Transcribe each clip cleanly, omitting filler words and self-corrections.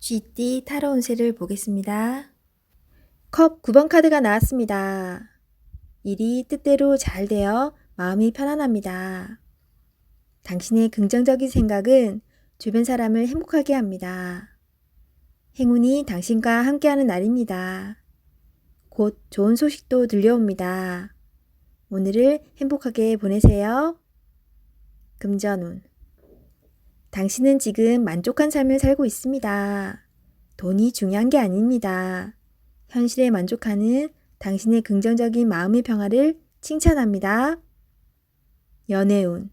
쥐띠 타로 운세를 보겠습니다. 컵 9번 카드가 나왔습니다. 일이 뜻대로 잘 되어 마음이 편안합니다. 당신의 긍정적인 생각은 주변 사람을 행복하게 합니다. 행운이 당신과 함께하는 날입니다. 곧 좋은 소식도 들려옵니다. 오늘을 행복하게 보내세요. 금전운. 당신은 지금 만족한 삶을 살고 있습니다. 돈이 중요한 게 아닙니다. 현실에 만족하는 당신의 긍정적인 마음의 평화를 칭찬합니다. 연애운.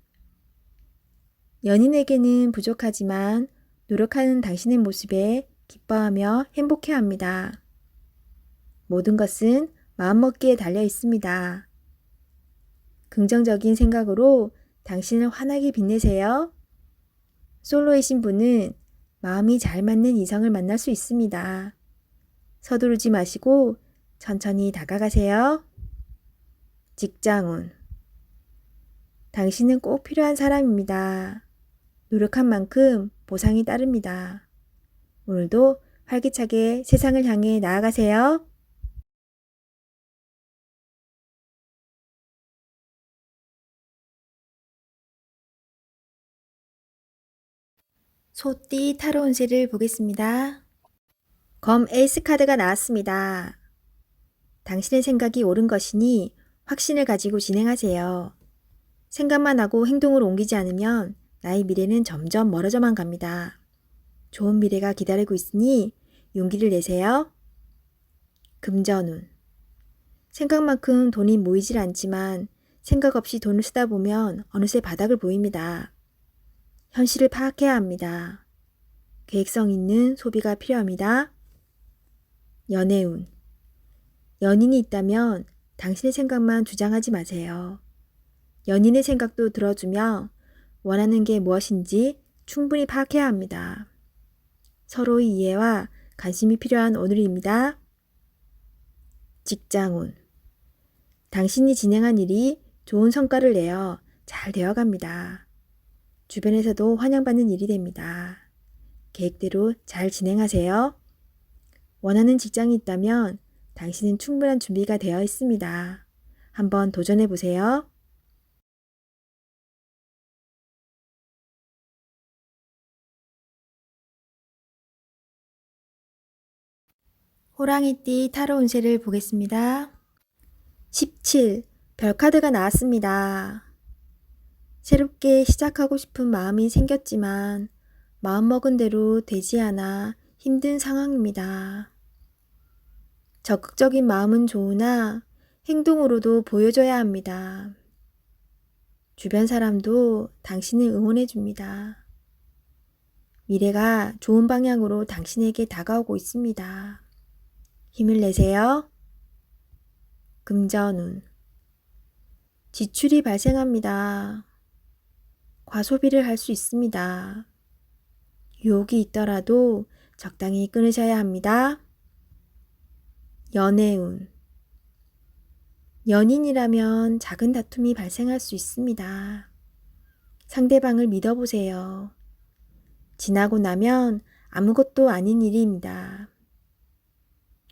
연인에게는 부족하지만 노력하는 당신의 모습에 기뻐하며 행복해합니다. 모든 것은 마음먹기에 달려 있습니다. 긍정적인 생각으로 당신을 환하게 빛내세요. 솔로이신 분은 마음이 잘 맞는 이성을 만날 수 있습니다. 서두르지 마시고 천천히 다가가세요. 직장운. 당신은 꼭 필요한 사람입니다. 노력한 만큼 보상이 따릅니다. 오늘도 활기차게 세상을 향해 나아가세요. 소띠 타로 운세를 보겠습니다. 검 에이스 카드가 나왔습니다. 당신의 생각이 옳은 것이니 확신을 가지고 진행하세요. 생각만 하고 행동으로 옮기지 않으면 나의 미래는 점점 멀어져만 갑니다. 좋은 미래가 기다리고 있으니 용기를 내세요. 금전운. 생각만큼 돈이 모이질 않지만 생각 없이 돈을 쓰다 보면 어느새 바닥을 보입니다. 현실을 파악해야 합니다. 계획성 있는 소비가 필요합니다. 연애운. 연인이 있다면 당신의 생각만 주장하지 마세요. 연인의 생각도 들어주며 원하는 게 무엇인지 충분히 파악해야 합니다. 서로의 이해와 관심이 필요한 오늘입니다. 직장운. 당신이 진행한 일이 좋은 성과를 내어 잘 되어갑니다. 주변에서도 환영받는 일이 됩니다. 계획대로 잘 진행하세요. 원하는 직장이 있다면 당신은 충분한 준비가 되어 있습니다. 한번 도전해 보세요. 호랑이띠 타로 운세를 보겠습니다. 17. 별카드가 나왔습니다. 새롭게 시작하고 싶은 마음이 생겼지만 마음먹은 대로 되지 않아 힘든 상황입니다. 적극적인 마음은 좋으나 행동으로도 보여줘야 합니다. 주변 사람도 당신을 응원해 줍니다. 미래가 좋은 방향으로 당신에게 다가오고 있습니다. 힘을 내세요. 금전운. 지출이 발생합니다. 과소비를 할 수 있습니다. 유혹이 있더라도 적당히 끊으셔야 합니다. 연애운. 연인이라면 작은 다툼이 발생할 수 있습니다. 상대방을 믿어보세요. 지나고 나면 아무것도 아닌 일입니다.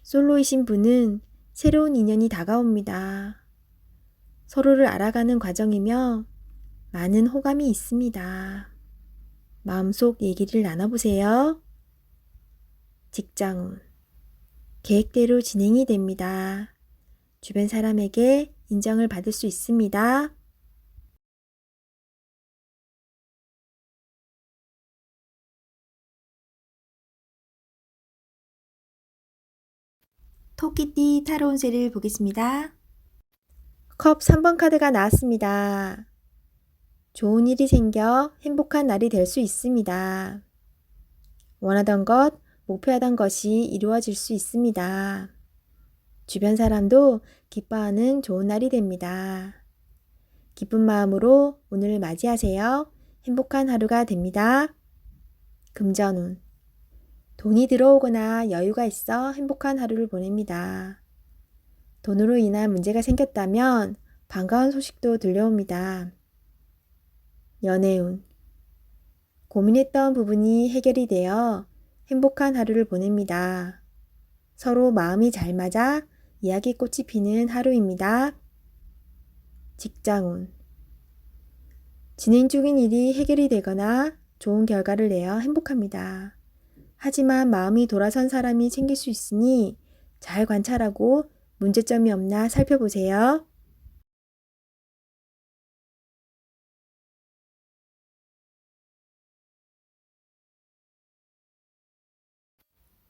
솔로이신 분은 새로운 인연이 다가옵니다. 서로를 알아가는 과정이며 많은 호감이 있습니다. 마음속 얘기를 나눠보세요. 직장운. 계획대로 진행이 됩니다. 주변 사람에게 인정을 받을 수 있습니다. 토끼띠 타로 운세를 보겠습니다. 컵 3번 카드가 나왔습니다. 좋은 일이 생겨 행복한 날이 될 수 있습니다. 원하던 것, 목표하던 것이 이루어질 수 있습니다. 주변 사람도 기뻐하는 좋은 날이 됩니다. 기쁜 마음으로 오늘을 맞이하세요. 행복한 하루가 됩니다. 금전운. 돈이 들어오거나 여유가 있어 행복한 하루를 보냅니다. 돈으로 인한 문제가 생겼다면 반가운 소식도 들려옵니다. 연애운. 고민했던 부분이 해결이 되어 행복한 하루를 보냅니다. 서로 마음이 잘 맞아 이야기꽃이 피는 하루입니다. 직장운. 진행 중인 일이 해결이 되거나 좋은 결과를 내어 행복합니다. 하지만 마음이 돌아선 사람이 생길 수 있으니 잘 관찰하고 문제점이 없나 살펴보세요.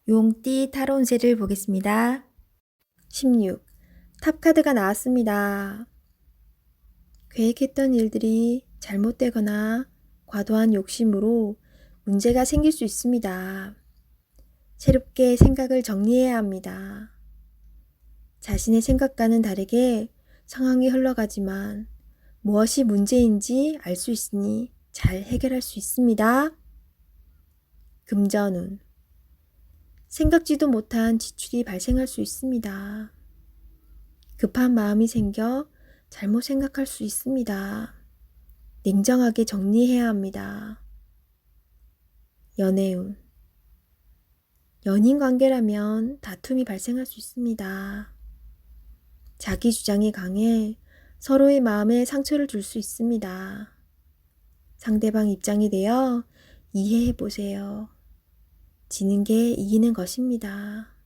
용띠 타로 운세를 보겠습니다. 16. 탑카드가 나왔습니다. 계획했던 일들이 잘못되거나 과도한 욕심으로 문제가 생길 수 있습니다. 새롭게 생각을 정리해야 합니다. 자신의 생각과는 다르게 상황이 흘러가지만 무엇이 문제인지 알 수 있으니 잘 해결할 수 있습니다. 금전운. 생각지도 못한 지출이 발생할 수 있습니다. 급한 마음이 생겨 잘못 생각할 수 있습니다. 냉정하게 정리해야 합니다. 연애운. 연인 관계라면 다툼이 발생할 수 있습니다. 자기 주장이 강해 서로의 마음에 상처를 줄 수 있습니다. 상대방 입장이 되어 이해해 보세요. 지는 게 이기는 것입니다.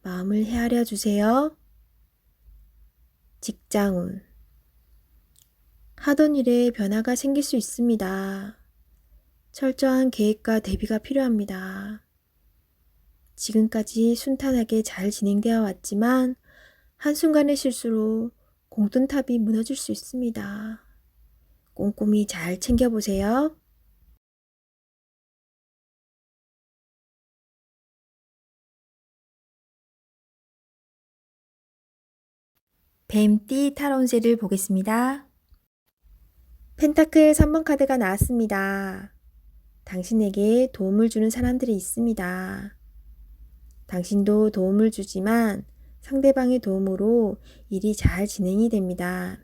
마음을 헤아려 주세요. 직장운. 하던 일에 변화가 생길 수 있습니다. 철저한 계획과 대비가 필요합니다. 지금까지 순탄하게 잘 진행되어 왔지만 한순간의 실수로 공든탑이 무너질 수 있습니다. 꼼꼼히 잘 챙겨보세요. 뱀띠 타로 운세를 보겠습니다. 펜타클 3번 카드가 나왔습니다. 당신에게 도움을 주는 사람들이 있습니다. 당신도 도움을 주지만 상대방의 도움으로 일이 잘 진행이 됩니다.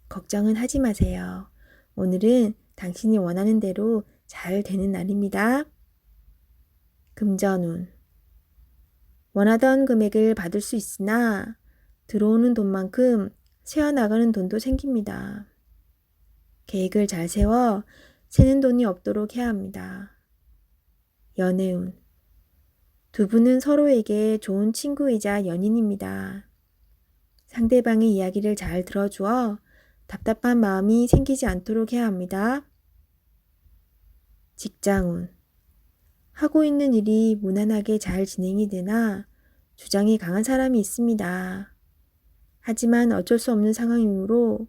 걱정은 하지 마세요. 오늘은 당신이 원하는 대로 잘 되는 날입니다. 금전운. 원하던 금액을 받을 수 있으나 들어오는 돈만큼 새어나가는 돈도 생깁니다. 계획을 잘 세워 새는 돈이 없도록 해야 합니다. 연애운. 두 분은 서로에게 좋은 친구이자 연인입니다. 상대방의 이야기를 잘 들어주어 답답한 마음이 생기지 않도록 해야 합니다. 직장운. 하고 있는 일이 무난하게 잘 진행이 되나 주장이 강한 사람이 있습니다. 하지만 어쩔 수 없는 상황이므로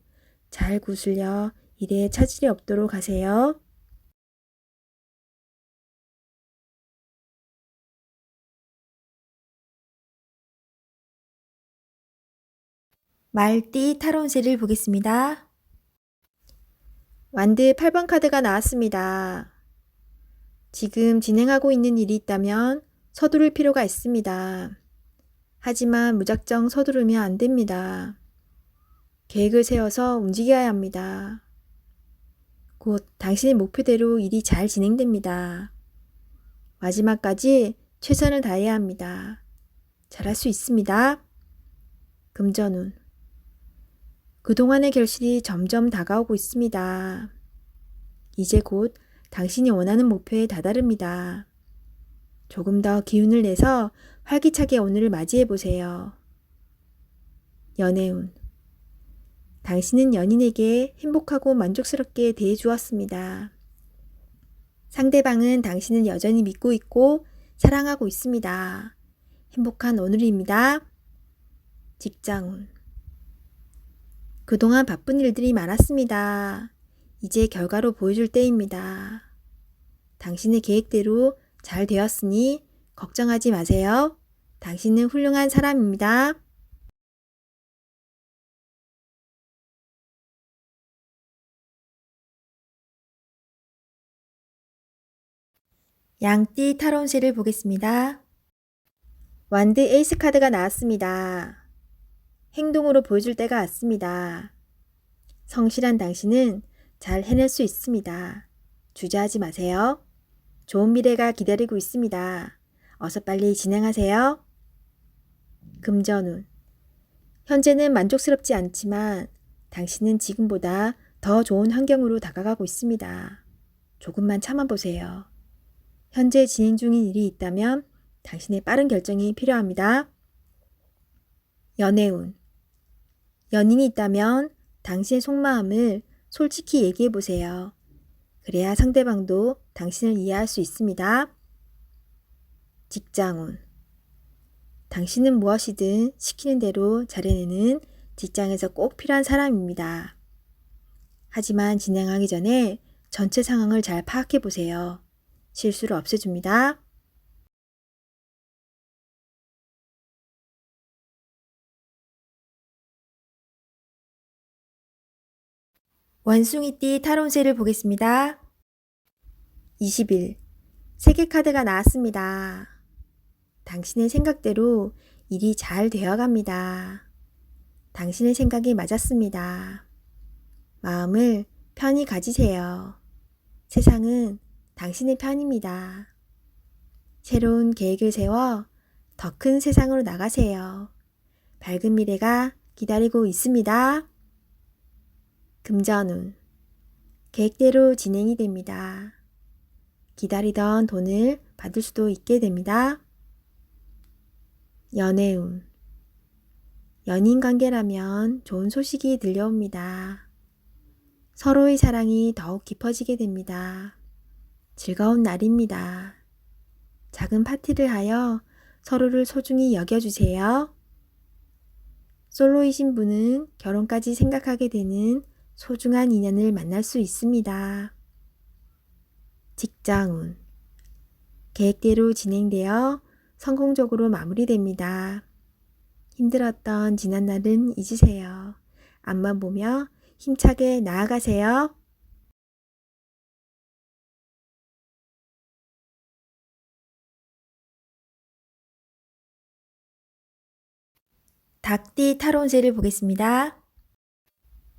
잘 구슬려 일에 차질이 없도록 하세요. 말띠 타로 운세를 보겠습니다. 완드 8번 카드가 나왔습니다. 지금 진행하고 있는 일이 있다면 서두를 필요가 있습니다. 하지만 무작정 서두르면 안 됩니다. 계획을 세워서 움직여야 합니다. 곧 당신의 목표대로 일이 잘 진행됩니다. 마지막까지 최선을 다해야 합니다. 잘할 수 있습니다. 금전운. 그동안의 결실이 점점 다가오고 있습니다. 이제 곧 당신이 원하는 목표에 다다릅니다. 조금 더 기운을 내서 활기차게 오늘을 맞이해 보세요. 연애운. 당신은 연인에게 행복하고 만족스럽게 대해 주었습니다. 상대방은 당신을 여전히 믿고 있고 사랑하고 있습니다. 행복한 오늘입니다. 직장운. 그동안 바쁜 일들이 많았습니다. 이제 결과로 보여줄 때입니다. 당신의 계획대로 잘 되었으니 걱정하지 마세요. 당신은 훌륭한 사람입니다. 양띠 타로 운세를 보겠습니다. 완드 에이스 카드가 나왔습니다. 행동으로 보여줄 때가 왔습니다. 성실한 당신은 잘 해낼 수 있습니다. 주저하지 마세요. 좋은 미래가 기다리고 있습니다. 어서 빨리 진행하세요. 금전운. 현재는 만족스럽지 않지만 당신은 지금보다 더 좋은 환경으로 다가가고 있습니다. 조금만 참아보세요. 현재 진행 중인 일이 있다면 당신의 빠른 결정이 필요합니다. 연애운. 연인이 있다면 당신의 속마음을 솔직히 얘기해보세요. 그래야 상대방도 당신을 이해할 수 있습니다. 직장운. 당신은 무엇이든 시키는 대로 잘해내는 직장에서 꼭 필요한 사람입니다. 하지만 진행하기 전에 전체 상황을 잘 파악해보세요. 실수를 없애줍니다. 원숭이띠 타로운세를 보겠습니다. 20일 세계 카드가 나왔습니다. 당신의 생각대로 일이 잘 되어갑니다. 당신의 생각이 맞았습니다. 마음을 편히 가지세요. 세상은 당신의 편입니다. 새로운 계획을 세워 더 큰 세상으로 나가세요. 밝은 미래가 기다리고 있습니다. 금전운. 계획대로 진행이 됩니다. 기다리던 돈을 받을 수도 있게 됩니다. 연애운. 연인 관계라면 좋은 소식이 들려옵니다. 서로의 사랑이 더욱 깊어지게 됩니다. 즐거운 날입니다. 작은 파티를 하여 서로를 소중히 여겨주세요. 솔로이신 분은 결혼까지 생각하게 되는 소중한 인연을 만날 수 있습니다. 직장운. 계획대로 진행되어 성공적으로 마무리됩니다. 힘들었던 지난날은 잊으세요. 앞만 보며 힘차게 나아가세요. 닭띠 타로운세를 보겠습니다.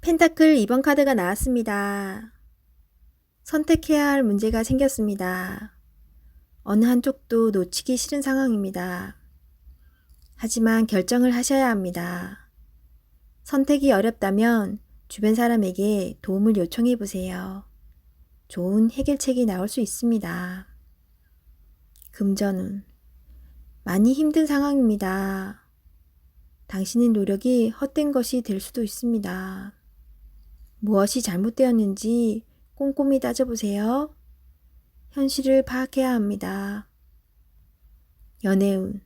펜타클 2번 카드가 나왔습니다. 선택해야 할 문제가 생겼습니다. 어느 한쪽도 놓치기 싫은 상황입니다. 하지만 결정을 하셔야 합니다. 선택이 어렵다면 주변 사람에게 도움을 요청해 보세요. 좋은 해결책이 나올 수 있습니다. 금전운. 많이 힘든 상황입니다. 당신의 노력이 헛된 것이 될 수도 있습니다. 무엇이 잘못되었는지 꼼꼼히 따져보세요. 현실을 파악해야 합니다. 연애운.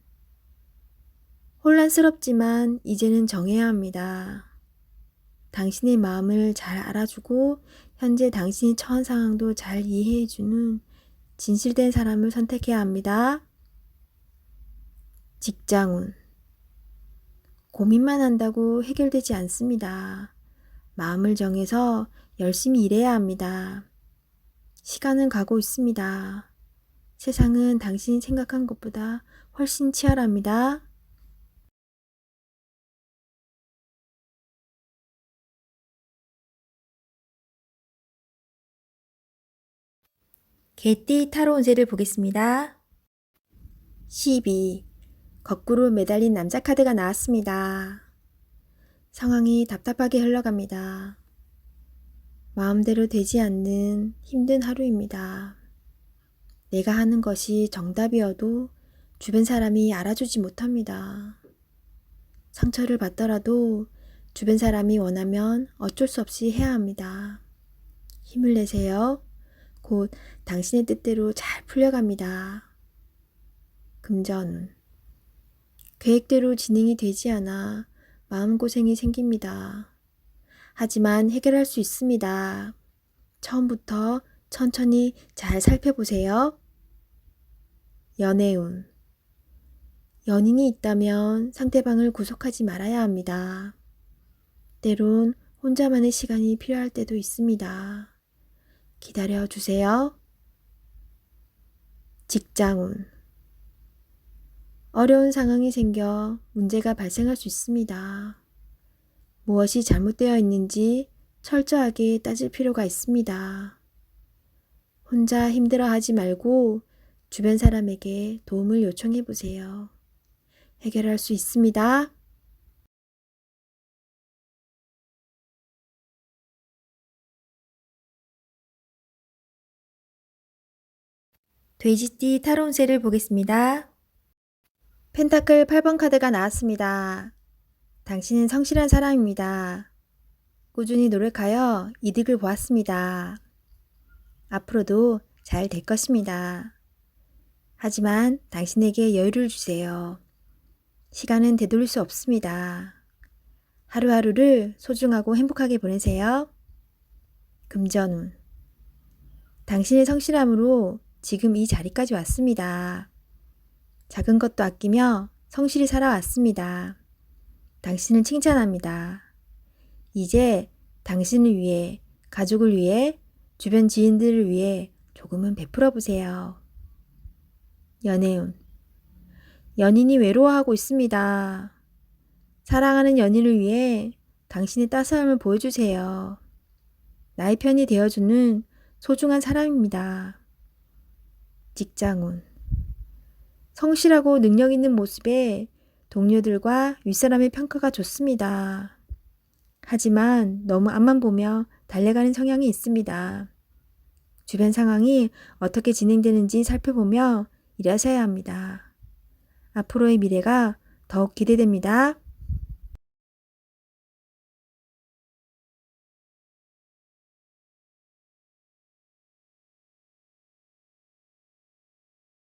혼란스럽지만 이제는 정해야 합니다. 당신의 마음을 잘 알아주고 현재 당신이 처한 상황도 잘 이해해주는 진실된 사람을 선택해야 합니다. 직장운. 고민만 한다고 해결되지 않습니다. 마음을 정해서 열심히 일해야 합니다. 시간은 가고 있습니다. 세상은 당신이 생각한 것보다 훨씬 치열합니다. 개띠 타로운세를 보겠습니다. 12. 거꾸로 매달린 남자 카드가 나왔습니다. 상황이 답답하게 흘러갑니다. 마음대로 되지 않는 힘든 하루입니다. 내가 하는 것이 정답이어도 주변 사람이 알아주지 못합니다. 상처를 받더라도 주변 사람이 원하면 어쩔 수 없이 해야 합니다. 힘을 내세요. 곧 당신의 뜻대로 잘 풀려갑니다. 금전운. 계획대로 진행이 되지 않아 마음고생이 생깁니다. 하지만 해결할 수 있습니다. 처음부터 천천히 잘 살펴보세요. 연애운. 연인이 있다면 상대방을 구속하지 말아야 합니다. 때론 혼자만의 시간이 필요할 때도 있습니다. 기다려 주세요. 직장운. 어려운 상황이 생겨 문제가 발생할 수 있습니다. 무엇이 잘못되어 있는지 철저하게 따질 필요가 있습니다. 혼자 힘들어하지 말고 주변 사람에게 도움을 요청해 보세요. 해결할 수 있습니다. 돼지띠 타로 운세를 보겠습니다. 펜타클 8번 카드가 나왔습니다. 당신은 성실한 사람입니다. 꾸준히 노력하여 이득을 보았습니다. 앞으로도 잘 될 것입니다. 하지만 당신에게 여유를 주세요. 시간은 되돌릴 수 없습니다. 하루하루를 소중하고 행복하게 보내세요. 금전운. 당신의 성실함으로 지금 이 자리까지 왔습니다. 작은 것도 아끼며 성실히 살아왔습니다. 당신을 칭찬합니다. 이제 당신을 위해, 가족을 위해, 주변 지인들을 위해 조금은 베풀어 보세요. 연애운. 연인이 외로워하고 있습니다. 사랑하는 연인을 위해 당신의 따스함을 보여주세요. 나의 편이 되어주는 소중한 사람입니다. 직장운. 성실하고 능력 있는 모습에 동료들과 윗사람의 평가가 좋습니다. 하지만 너무 앞만 보며 달려가는 성향이 있습니다. 주변 상황이 어떻게 진행되는지 살펴보며 일하셔야 합니다. 앞으로의 미래가 더욱 기대됩니다.